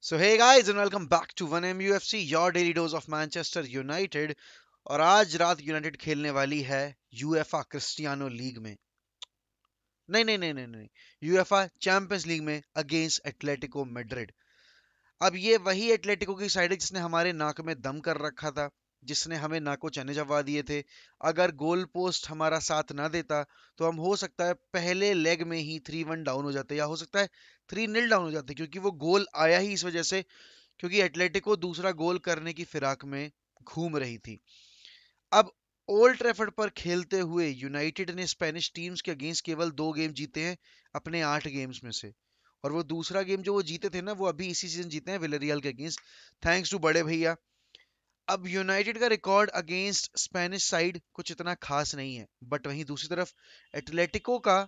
So hey guys and welcome back to 1MUFC, your daily dose of Manchester United। और आज रात United खेलने वाली है यूएफए क्रिस्टियानो लीग में। नहीं, यूएफए चैंपियंस लीग में अगेंस्ट एटलेटिको मैड्रिड। अब ये वही एटलेटिको की साइड है जिसने हमारे नाक में दम कर रखा था, जिसने हमें नाको चने चबा दिए थे। अगर गोल पोस्ट हमारा साथ ना देता तो हम हो सकता है पहले लेग में ही 3-1 डाउन हो जाते, या हो सकता है 3-0 डाउन हो जाते, क्योंकि वो गोल आया ही इस वजह से क्योंकि एटलेटिको दूसरा गोल करने की फिराक में घूम रही थी। अब ओल्ड ट्रैफर्ड पर खेलते हुए यूनाइटेड ने स्पेनिश टीम्स के अगेंस्ट केवल 2 गेम जीते हैं अपने 8 गेम्स में से। और वो दूसरा गेम जो वो जीते थे ना, वो अभी इसी सीजन जीते हैं विलेरियल के अगेंस्ट, थैंक्स टू बड़े भैया। अब यूनाइटेड का रिकॉर्ड अगेंस्ट स्पेनिश साइड कुछ इतना खास नहीं है, बट वहीं दूसरी तरफ एटलेटिको का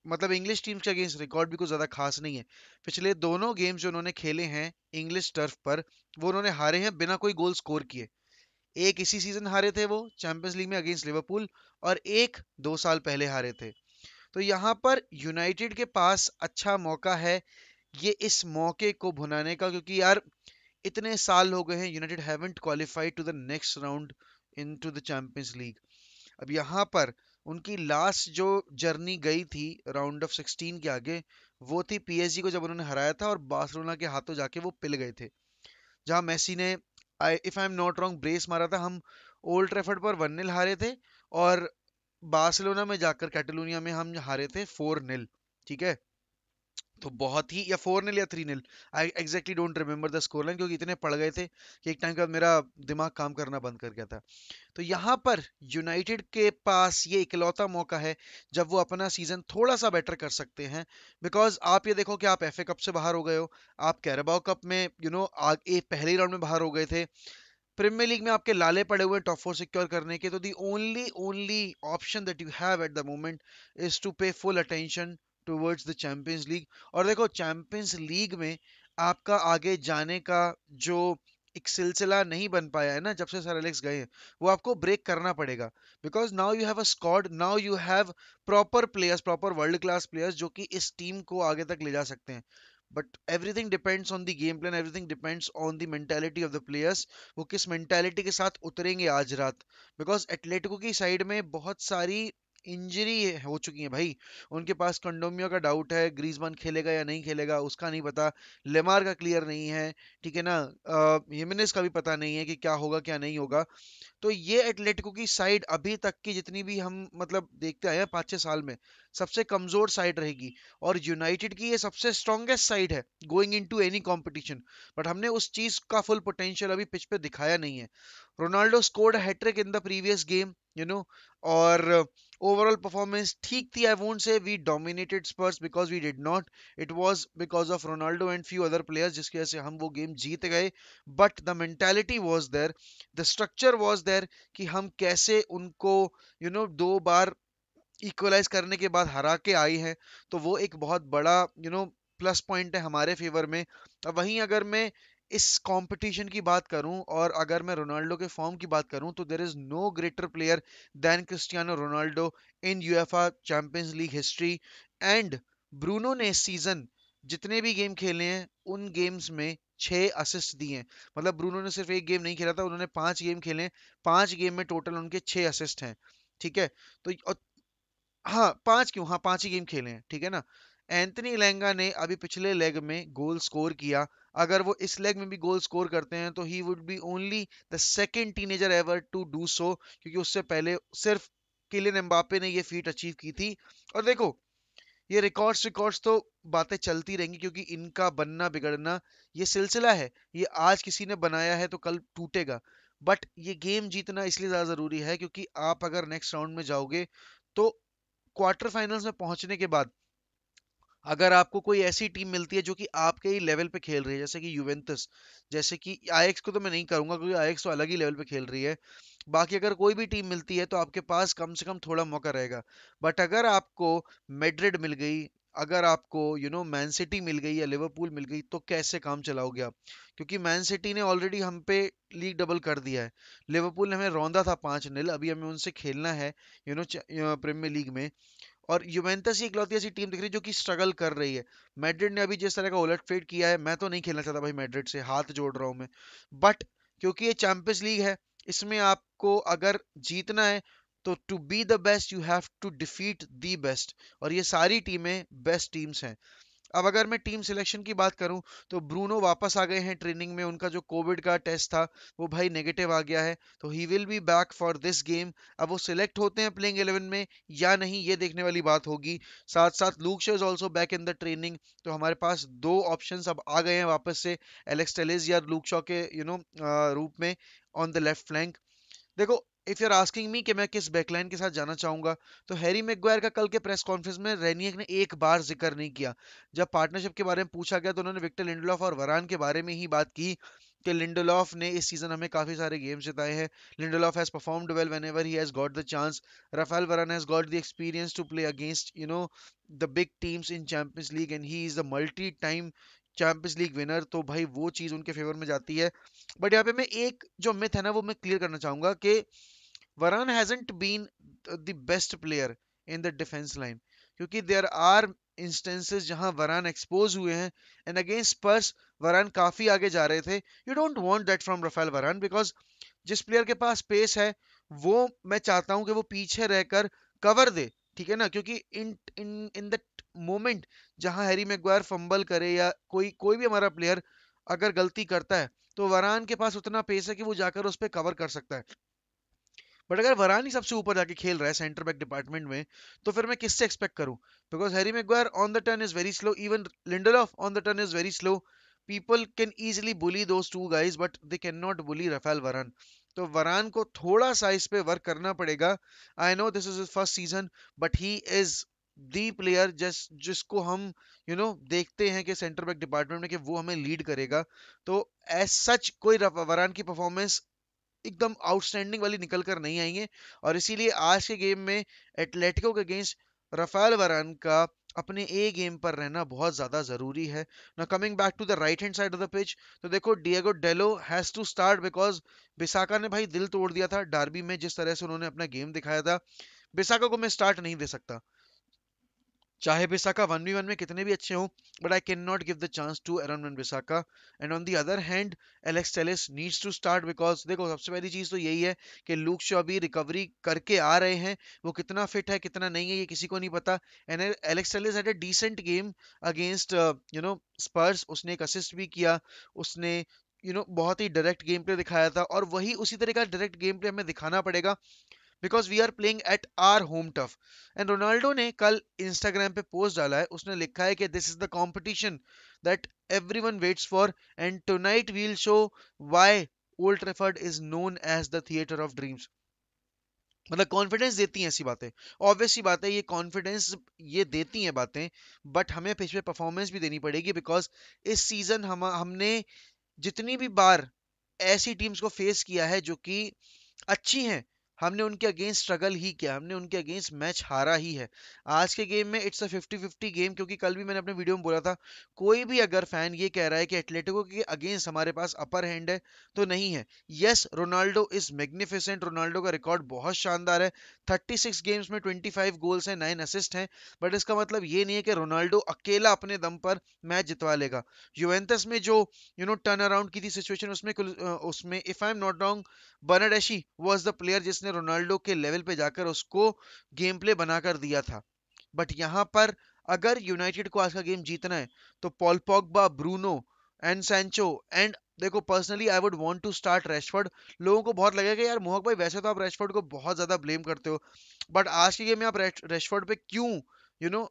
मतलब इंग्लिश टीम्स के अगेंस्ट रिकॉर्ड भी कुछ ज्यादा खास नहीं है। पिछले दोनों गेम्स जो उन्होंने खेले हैं इंग्लिश टर्फ पर, वो उन्होंने हारे हैं बिना कोई गोल स्कोर किए। एक इसी सीजन हारे थे वो चैंपियंस लीग में अगेंस्ट लिवरपूल, और एक 2 साल पहले हारे थे। तो यहाँ पर यूनाइटेड के पास अच्छा मौका है ये इस मौके को भुनाने का, क्योंकि यार इतने साल हो गए हैं United haven't qualified to the next round into the Champions League. अब यहाँ पर उनकी लास्ट जो जर्नी गई थी राउंड ऑफ 16 के आगे, वो थी पीएसजी को जब उन्होंने हराया था और बार्सिलोना के हाथों जाके वो पिल गए थे, जहां मेसी ने if I am not wrong brace मारा था। हम ओल्ड ट्रैफर्ड पर 1-0 हारे थे, और बार्सिलोना में जाकर कैटलोनिया में हम हारे थे 4-0। ठीक है, तो बहुत ही, या 4-0 या 3-0, आई exactly don't remember the score line, क्योंकि इतने पड़ गए थे कि एक टाइम के बाद मेरा दिमाग काम करना बंद कर गया था। तो यहाँ पर यूनाइटेड के पास ये इकलौता मौका है जब वो अपना सीजन थोड़ा सा बेटर कर सकते हैं। बिकॉज आप ये देखो कि आप एफए कप से बाहर हो गए हो, आप कैराबाओ कप में आगे पहले राउंड में बाहर हो गए थे, प्रीमियर लीग में आपके लाले पड़े हुए टॉप 4 सिक्योर करने के। तो the only only option that you have at the moment is to pay full attention towards the Champions League. और देखो चैंपियंस लीग में आपका आगे जाने का जो एक सिलसिला नहीं बन पाया है ना जब से सर एलेक्स गए हैं, वो आपको ब्रेक करना पड़ेगा। Because now you have a squad, now you have proper players, proper world class players जो कि इस टीम को आगे तक ले जा सकते हैं। But everything depends on the game plan, everything depends on the mentality of the players. वो किस मेंटालिटी के साथ उतरेंगे आज रात। बिकॉज एटलेटिको की साइड में बहुत सारी इंजरी हो चुकी है भाई। उनके पास कंडोमियो का डाउट है, ग्रीजमान खेलेगा या नहीं खेलेगा उसका नहीं पता, लेमार का क्लियर नहीं है, ठीक है ना, हिमेनेस का भी पता नहीं है कि क्या होगा क्या नहीं होगा। तो ये एटलेटिको की साइड अभी तक की जितनी भी हम मतलब देखते आए हैं 5-6 साल में, सबसे कमजोर साइड रहेगी। और यूनाइटेड की ये सबसे स्ट्रॉन्गेस्ट साइड है going into any competition. But हमने उस चीज का फुल पोटेंशियल अभी पिच पे दिखाया नहीं है। Ronaldo scored hattrick in the previous game, और ओवरऑल परफॉर्मेंस ठीक थी। I won't say we dominated Spurs because we did not, it was because of Ronaldo and few other players जिसकी वजह से हम वो गेम जीत गए। But the mentality was there, the structure was there, कि हम कैसे उनको 2 बार इक्वलाइज करने के बाद हरा के आई है। तो वो एक बहुत बड़ा प्लस पॉइंट है हमारे फेवर में। अब वहीं अगर मैं इस कंपटीशन की बात करूं और अगर मैं रोनाल्डो के फॉर्म की बात करूं, तो there is no greater player than Cristiano Ronaldo in UEFA Champions League history. And Bruno ने इस सीजन जितने भी गेम खेले हैं उन गेम्स में 6 असिस्ट दिए हैं। मतलब ब्रूनो ने सिर्फ एक गेम नहीं खेला था, उन्होंने 5 गेम खेले हैं, 5 गेम में टोटल उनके 6 असिस्ट हैं। ठीक है, तो हाँ 5 क्यों, हाँ 5 ही गेम खेले हैं, ठीक है ना। एंथनी लैंगा ने अभी पिछले लेग में गोल स्कोर किया। अगर वो इस लेग में भी गोल स्कोर करते हैं तो he would be only the second teenager ever to do so, क्योंकि उससे पहले सिर्फ किलियन एम्बापे ने ये फीट अचीव की थी। और देखो ये रिकॉर्ड्स रिकॉर्ड्स तो बातें चलती रहेंगी, क्योंकि इनका बनना बिगड़ना ये सिलसिला है। ये आज किसी ने बनाया है तो कल टूटेगा। बट ये गेम जीतना इसलिए ज्यादा जरूरी है क्योंकि आप अगर नेक्स्ट राउंड में जाओगे तो क्वार्टर फाइनल्स में पहुंचने के बाद अगर आपको कोई ऐसी टीम मिलती है जो कि आपके ही लेवल पे खेल रही है, जैसे कि यूवेंटस, जैसे कि आईएक्स को तो मैं नहीं करूंगा क्योंकि आईएक्स तो अलग ही लेवल पे खेल रही है, बाकी अगर कोई भी टीम मिलती है तो आपके पास कम से कम थोड़ा मौका रहेगा। बट अगर आपको मैड्रिड मिल गई, अगर आपको मैन सिटी मिल गई या लिवरपूल मिल गई, तो कैसे काम चलाओगे आप? क्योंकि मैन सिटी ने ऑलरेडी हम पे लीग डबल कर दिया है, लिवरपूल ने हमें रौंदा था 5-0, अभी हमें उनसे खेलना है प्रीमियर लीग में। और यूवेंटस ही इकलौती ऐसी टीम दिख रही है जो कि स्ट्रगल कर रही है। मैड्रिड ने अभी जिस तरह का उलटफेर किया है, मैं तो नहीं खेलना चाहता भाई मैड्रिड से, हाथ जोड़ रहा हूं मैं। बट क्योंकि ये चैंपियंस लीग है, इसमें आपको अगर जीतना है तो to be the best you have to defeat the best, और ये सारी टीमें बेस्ट टीम्स हैं। अब अगर मैं टीम सिलेक्शन की बात करूं तो ब्रूनो वापस आ गए हैं ट्रेनिंग में, उनका जो कोविड का टेस्ट था वो भाई नेगेटिव आ गया है, तो he will be back for this game. अब वो सिलेक्ट होते हैं प्लेइंग 11 में या नहीं, ये देखने वाली बात होगी। साथ साथ Luke Shaw is also back in the training, तो हमारे पास दो ऑप्शंस अब आ गए हैं वापस से, एलेक्स टेलिस या लूक शॉ के रूप में ऑन द लेफ्ट फ्लैंक। देखो, if you are asking me कि मैं किस बैकलाइन के साथ जाना चाहूंगा, तो हैरी मैग्वायर का कल के प्रेस कॉन्फ्रेंस में रेनियक ने एक बार जिक्र नहीं किया। जब पार्टनरशिप के बारे में पूछा गया तो उन्होंने विक्टर लिंडलॉफ और वरान के बारे में ही बात की कि लिंडलॉफ ने इस सीजन हमें काफी सारे गेम्स जिताए हैं, Lindelof has performed well whenever he has got the chance, Raphael Varane has got the experience to play against the big teams in Champions League and he is the multi time Champions League winner, तो भाई वो चीज उनके favour में जाती है। But यहाँ पे मैं एक जो मिथ है ना वो मैं क्लियर करना चाहूंगा कि Varane hasn't been the best player in the defense line, क्योंकि there are instances जहां वरान एक्सपोज हुए हैं एंड अगेंस्ट स्पर्स वरान काफी आगे जा रहे थे। You don't want that from Raphael Varane, because जिस प्लेयर के पास स्पेस है वो मैं चाहता हूं कि वो पीछे रहकर कवर दे, ठीक है ना, क्योंकि इन इन इन दैट मोमेंट जहां हैरी मैग्वायर फंबल करे या कोई कोई भी हमारा प्लेयर अगर गलती करता है, तो वरान के पास उतना पेस है कि वो जाकर उस पर कवर कर सकता है। बट अगर वरान ही सबसे ऊपर जाके खेल रहा है सेंटर बैक डिपार्टमेंट में, तो फिर मैं किससे एक्सपेक्ट करूं? Because Harry Maguire on the turn is very slow, even Lindelof on the turn is very slow. People can easily bully those two guys but they cannot bully Rafael Varane। तो वरान को थोड़ा सा इस पे work करना पड़ेगा। I know this is his first season, but he is the player जिसको हम देखते हैं कि सेंटर बैक डिपार्टमेंट में कि वो हमें लीड करेगा। तो एज सच कोई वरान की परफॉर्मेंस एकदम आउटस्टैंडिंग वाली निकल कर नहीं आएंगे, और इसीलिए आज के गेम में एटलेटिको के अगेंस्ट राफेल वरान का अपने ए गेम पर रहना बहुत ज्यादा जरूरी है। ना coming back to the right hand side of the pitch, तो देखो Diego Dalot has to start, because Bisaka ने भाई दिल तोड़ दिया था डार्बी में, जिस तरह से उन्होंने अपना गेम दिखाया था। बिसाका को मैं स्टार्ट नहीं दे सकता, चाहे बिसाका 1v1 में कितने भी अच्छे हों, but I can not give the chance to Aaron Wan Bisaka. And on the other hand Alex Telles needs to start, because देखो सबसे पहली चीज तो यही है कि लूक शॉ अभी रिकवरी करके आ रहे हैं, वो कितना फिट है कितना नहीं है ये किसी को नहीं पता। And Alex Telles had a decent game against Spurs, उसने एक असिस्ट भी किया, उसने बहुत ही डायरेक्ट गेम प्ले दिखाया था, और वही उसी तरह का डायरेक्ट गेम प्ले हमें दिखाना पड़ेगा, because we are playing at our home turf. And Ronaldo ने कल इंस्टाग्राम पे पोस्ट डाला है, उसने लिखा है कि this is the competition that everyone waits for and tonight we'll show why Old Trafford is known as the theatre of dreams. मतलब कॉन्फिडेंस देती हैं ऐसी बातें, ऑब्वियस सी बात है ये कॉन्फिडेंस ये देती हैं बातें, बट हमें पिच पे परफॉर्मेंस भी देनी पड़ेगी, बिकॉज इस सीजन हमने जितनी भी बार ऐसी टीम्स को फेस किया है जो कि अच्छी हैं, हमने उनके अगेंस्ट स्ट्रगल ही किया, हमने उनके अगेंस्ट मैच हारा ही है। आज के गेम में इट्स अ 50-50 गेम, क्योंकि कल भी मैंने अपने वीडियो में बोला था, कोई भी अगर फैन ये कह रहा है कि एटलेटिको के अगेंस्ट हमारे पास अपर हैंड है, तो नहीं है। Yes, Ronaldo is magnificent, Ronaldo का रिकॉर्ड बहुत शानदार है, 36 गेम्स में 25 गोल्स हैं, 9 असिस्ट हैं, बट इसका मतलब ये नहीं है कि रोनाल्डो अकेला अपने दम पर मैच जितवा लेगा। यूवेंटस में जो टर्न अराउंड की थी सिचुएशन, उसमें if I am not wrong, Bernardeschi was the player जिसने रोनाल्डो के लेवल पे जाकर उसको गेम प्ले बनाकर दिया था। बट यहाँ पर अगर यूनाइटेड को आज का गेम जीतना है, तो Paul Pogba, Bruno and Sancho, and देखो personally I would want to start Rashford. लोगों को बहुत लगेगा यार मोहक भाई वैसे तो आप रैशफोर्ड को बहुत ज्यादा ब्लेम करते हो, बट आज के गेम में आप रैशफोर्ड पे क्यों नो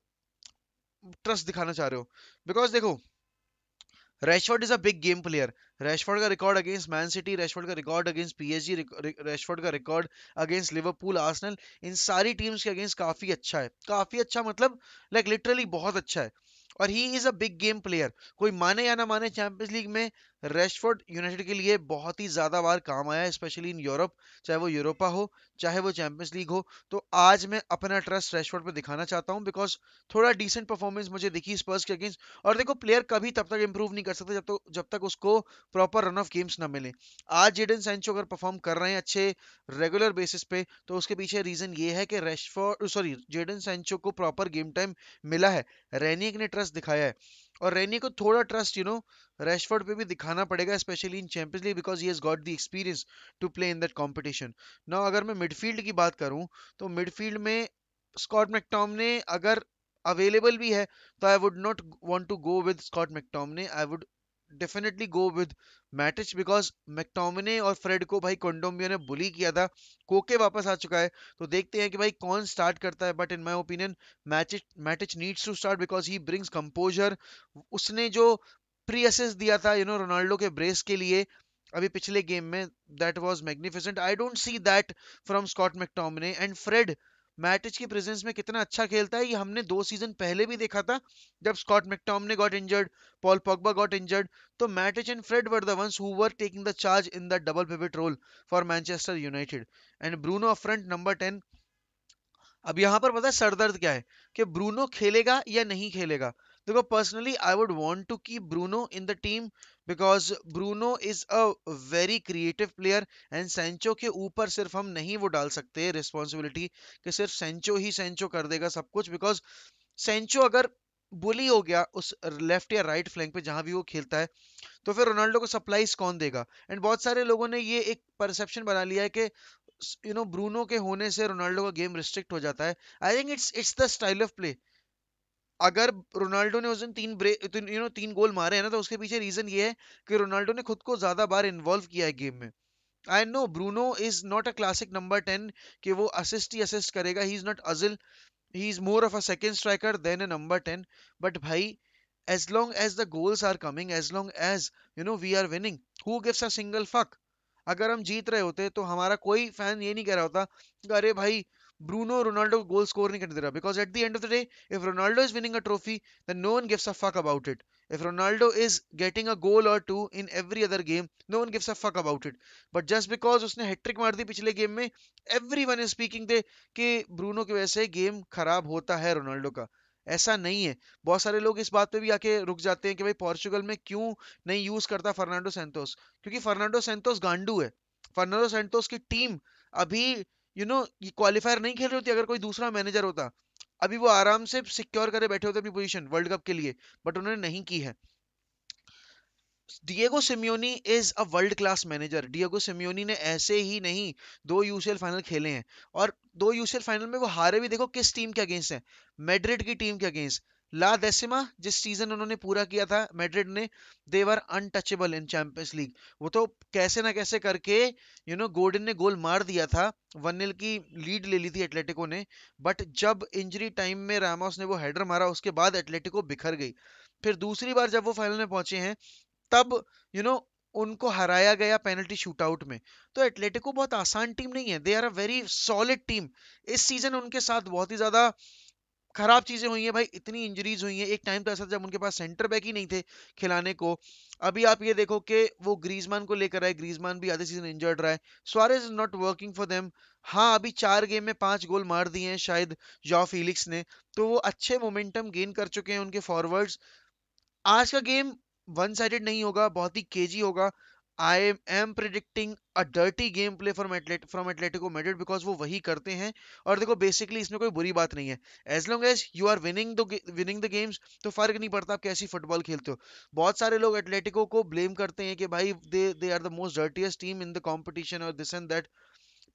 ट्रस्ट दिखाना चाह रहे हो? बिकॉज देखो, Rashford is a big game player. Rashford का record against Man City, Rashford का रिकॉर्ड अगेंस्ट पीएसजी, रैशफोर्ड का रिकॉर्ड अगेंस्ट लिवरपूल, आर्सेनल, इन सारी टीम्स के अगेंस्ट काफी अच्छा है, काफी अच्छा मतलब लाइक लिटरली बहुत अच्छा है। और he is a big game player, कोई माने या ना माने चैंपियंस लीग में रेशफोर्ड यूनाइटेड के लिए बहुत ही ज्यादा बार काम आया है, स्पेशली इन यूरोप, चाहे वो यूरोपा हो चाहे वो चैंपियंस लीग हो। तो आज मैं अपना ट्रस्ट रेशफोर्ड पे दिखाना चाहता हूँ, बिकॉज थोड़ा डिसेंट परफॉर्मेंस मुझे दिखी स्पर्स के अगेंस्ट। और देखो, प्लेयर कभी तब तक इंप्रूव नहीं कर सकता जब तक उसको प्रॉपर रन ऑफ गेम्स ना मिले। आज जेडन सैंचो अगर परफॉर्म कर रहे हैं अच्छे रेगुलर बेसिस पे, तो उसके पीछे रीजन ये है कि रेशफोर्ड सॉरी जेडन सैंचो को प्रॉपर गेम टाइम मिला है। रेनिक ने ट्रस्ट दिखाया है, और रेनी को थोड़ा ट्रस्ट रैशफोर्ड पे भी दिखाना पड़ेगा, specially in Champions League, because he has got the experience to play in that competition. Now अगर मैं मिडफील्ड की बात करूं, तो मिडफील्ड में स्कॉट मैकटोमने अगर अवेलेबल भी है, तो I would not want to go with Scott McTominay, I would definitely go with Matic, because McTominay और फ्रेड को भाई कोंडोम्बियो ने बुली किया था। कोके वापस आ चुका है, तो देखते हैं कि भाई कौन स्टार्ट करता है। But in my opinion Matic Matic needs to start, because he brings composure. उसने जो प्री असिस्ट दिया था रोनाल्डो के ब्रेस के लिए अभी पिछले गेम में, that was magnificent. I don't see that from Scott McTominay. And Fred Matic की प्रेजेंस में कितना अच्छा खेलता है, ये हमने 2 सीजन पहले भी देखा था, जब Scott McTominay got injured, Paul Pogba got injured, तो Matic and Fred were the ones who were taking the charge in the double pivot role for Manchester United. And Bruno up front number 10। अब यहाँ पर पता है सरदर्द क्या है, कि ब्रूनो खेलेगा या नहीं खेलेगा। देखो, personally I would want to keep Bruno in the team, because Bruno is a very creative player. And Sancho के ऊपर सिर्फ हम नहीं वो डाल सकते रिस्पॉन्सिबिलिटी कि सिर्फ सेंचो ही सेंचो कर देगा सब कुछ, बिकॉज सेंचो अगर बुली हो गया उस लेफ्ट या राइट फ्लैंक पे जहां भी वो खेलता है, तो फिर रोनाल्डो को सप्लाईज कौन देगा। एंड बहुत सारे लोगों ने ये एक परसेप्शन बना लिया है कि ब्रूनो के होने से रोनाल्डो का गेम रिस्ट्रिक्ट हो जाता है। I think it's the style of play. अगर रोनाल्डो ने उस दिन 3 गोल मारे हैं ना, तो उसके पीछे रीजन ये है कि रोनाल्डो ने खुद को ज्यादा बार इन्वॉल्व किया है गेम में। I know Bruno is not a classic number 10 कि वो असिस्ट ही असिस्ट करेगा, he is not Ozil, he is more of a second striker than a number 10. But bhai, as long as the goals are coming, as long as we are winning, who gives a single fuck? अगर हम जीत रहे होते तो हमारा कोई fan ये नहीं कह रहा होता कि अरे भाई ब्रूनो रोनाल्डो को गोल स्कोर नहीं करने दे रहा, because at the end of the day if Ronaldo is winning a trophy then no one gives a fuck about it. If Ronaldo is getting a goal और two in every other game, no one gives a fuck about it. But just because उसने hat trick मार दी पिछले game में, everyone is speaking they कि Bruno की वजह से गेम खराब होता है रोनाल्डो का। ऐसा नहीं है। बहुत सारे लोग इस बात पे भी आके रुक जाते हैं कि भाई पोर्चुगल में क्यों नहीं यूज करता फर्नांडो सैंतोस, क्योंकि फर्नांडो सैंतोस गांडू है। फर्नांडो सैंतोस की टीम अभी ये क्वालिफायर नहीं खेल रही होती अगर कोई दूसरा मैनेजर होता। अभी वो आराम से सिक्योर करे बैठे होते अपनी पोजीशन वर्ल्ड कप के लिए, बट उन्होंने नहीं की है। Diego Simeone is a world class manager. Diego Simeone ने ऐसे ही नहीं 2 यूसीएल फाइनल खेले हैं, और 2 यूसीएल फाइनल में वो हारे भी देखो किस टीम के अगेंस्ट है, मैड्रिड की टीम के अगेंस्ट। ला डेसिमा जिस सीजन उन्होंने पूरा किया था मैड्रिड ने, दे वर अनटचेबल इन चैंपियंस लीग। वो तो कैसे ना कैसे करके गोर्डन ने गोल मार दिया था, 1-0 की लीड ले ली थी एटलेटिको ने। बट जब इंजरी टाइम में रामोस ने वो हेडर मारा, उसके बाद एटलेटिको बिखर गई। फिर दूसरी बार जब वो फाइनल में पहुंचे हैं, तब यू नो उनको हराया गया पेनल्टी शूटआउट में। तो एटलेटिको बहुत आसान टीम नहीं है, they are a very solid team. इस सीजन उनके साथ बहुत ही ज्यादा खराब चीजें हुई हैं भाई, इतनी इंजरीज हुई हैं। एक टाइम तो ऐसा था जब उनके पास सेंटर बैक ही नहीं थे खिलाने को। अभी आप ये देखो कि वो ग्रीजमान को लेकर आए, ग्रीजमान भी आधे सीजन इंजर्ड रहा है। Suarez is not working for them. हाँ, अभी 4 गेम में 5 गोल मार दिए हैं शायद जॉ फिलिक्स ने, तो वो अच्छे मोमेंटम गेन कर चुके हैं उनके फॉरवर्ड्स। आज का गेम वन साइडेड नहीं होगा, बहुत ही केजी होगा। I am predicting a dirty game play from Atletico Madrid, because वो वही करते हैं। और देखो, बेसिकली इसमें कोई बुरी बात नहीं है, as long as you are winning the games, तो फर्क नहीं पड़ता आप कैसी फुटबॉल खेलते हो। बहुत सारे लोग एटलेटिको को ब्लेम करते हैं कि भाई they are the most dirtiest team in the competition और दिस एंड दैट।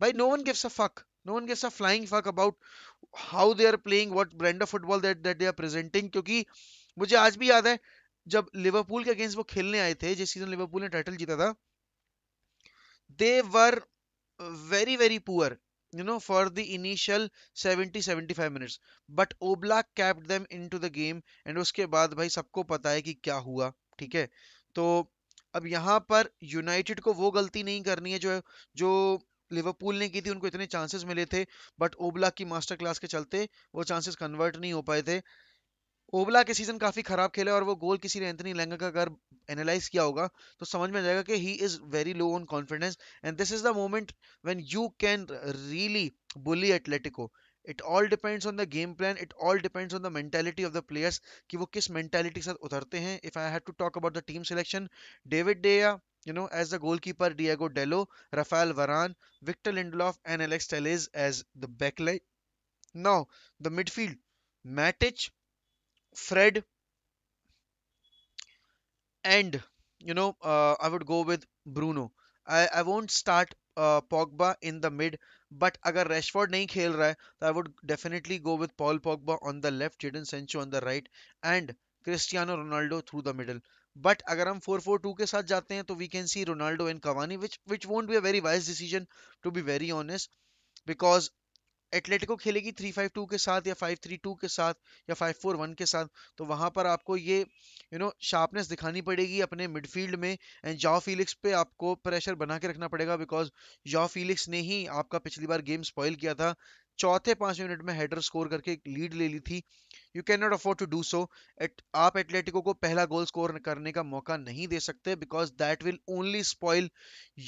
भाई no one gives a fuck, no one gives a flying fuck about how they are playing, what brand of football that they are presenting. क्योंकि मुझे आज भी याद है, जब Liverpool के अगेंस्ट वो खेलने आए थे, जिस सीजन लिवरपूल ने टाइटल जीता था, they were very very poor for the initial 70-75 minutes, but Oblak kept them into the game. And उसके बाद भाई सबको पता है कि क्या हुआ, ठीक है। तो अब यहाँ पर यूनाइटेड को वो गलती नहीं करनी है जो लिवरपूल ने की थी। उनको इतने चांसेस मिले थे, बट ओब्लाक की मास्टर क्लास के चलते वो चांसेस कन्वर्ट नहीं हो पाए थे। ओबला के सीजन काफी खराब खेले और वो गोल किसी ने एंथनी लैंगा का अगर एनालाइज किया होगा तो समझ में आ जाएगा कि he is very low on confidence and this is the moment when you can really bully Atletico. It all depends on the game plan, it all depends on the mentality of the players कि वो किस mentality के साथ उतरते हैं. If I had to talk about the team selection, David de Gea, as the goalkeeper, Diego Dello, Rafael Varane, Victor Lindelof, and Alex Telles as the backline. Now, the midfield, Matic, Fred, and I would go with Bruno. I won't start Pogba in the mid, but अगर Rashford नहीं खेल रहा है तो I would definitely go with Paul Pogba on the left, Jadon Sancho on the right, and Cristiano Ronaldo through the middle. But अगर हम 4-4-2 के साथ जाते हैं तो we can see Ronaldo and Cavani, which won't be a very wise decision, to be very honest, because Atletico खेलेगी 3-5-2 के साथ या 5-3-2 के साथ या 5-4-1 के साथ. तो वहां पर आपको ये शार्पनेस दिखानी पड़ेगी अपने मिडफील्ड में, एंड जॉ फीलिक्स पे आपको प्रेशर बना के रखना पड़ेगा बिकॉज जॉ फीलिक्स ने ही आपका पिछली बार गेम स्पॉइल किया था. चौथे 5 मिनट में हेडर स्कोर करके एक लीड ले ली थी. You can not afford to do so. आप एटलेटिको को पहला गोल स्कोर करने का मौका नहीं दे सकते because that will only spoil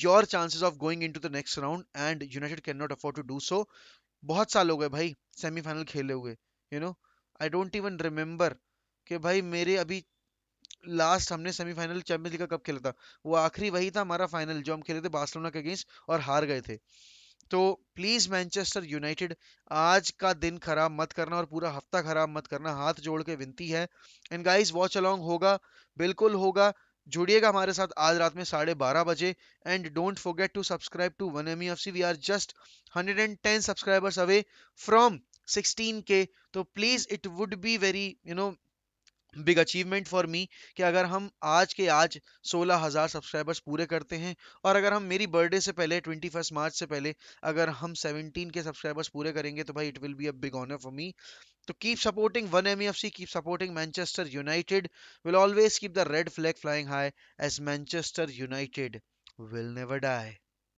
your chances of going into the next round and United can not afford to do so. बहुत साल हो गए भाई सेमीफाइनल खेले हुए. You know I don't even remember कि भाई मेरे अभी लास्ट हमने सेमीफाइनल चैंपियंस लीग का कब खेला था. वो आखिरी वही था हमारा फाइनल जो हम खेले थे बार्सिलोना के अगेंस्ट और हार गए थे. तो प्लीज मैनचेस्टर यूनाइटेड, आज का दिन खराब मत करना और पूरा हफ्ता खराब मत करना, हाथ जोड़ के विनती है. एंड गाइस, वॉच अलोंग होगा, बिल्कुल होगा. जुड़िएगा हमारे साथ आज रात में 12:30 बजे. And don't forget to subscribe to one M F C. We are just 110 subscribers away from 16K. तो please it would be very big achievement for me कि अगर हम आज के आज 16,000 सब्सक्राइबर्स पूरे करते हैं, और अगर हम मेरी बर्थडे से पहले 21 मार्च से पहले अगर हम 17 के सब्सक्राइबर्स पूरे करेंगे तो भाई it will be a big honour for me. तो keep supporting one M C, keep supporting Manchester United. Will always keep the red flag flying high as Manchester United will never die.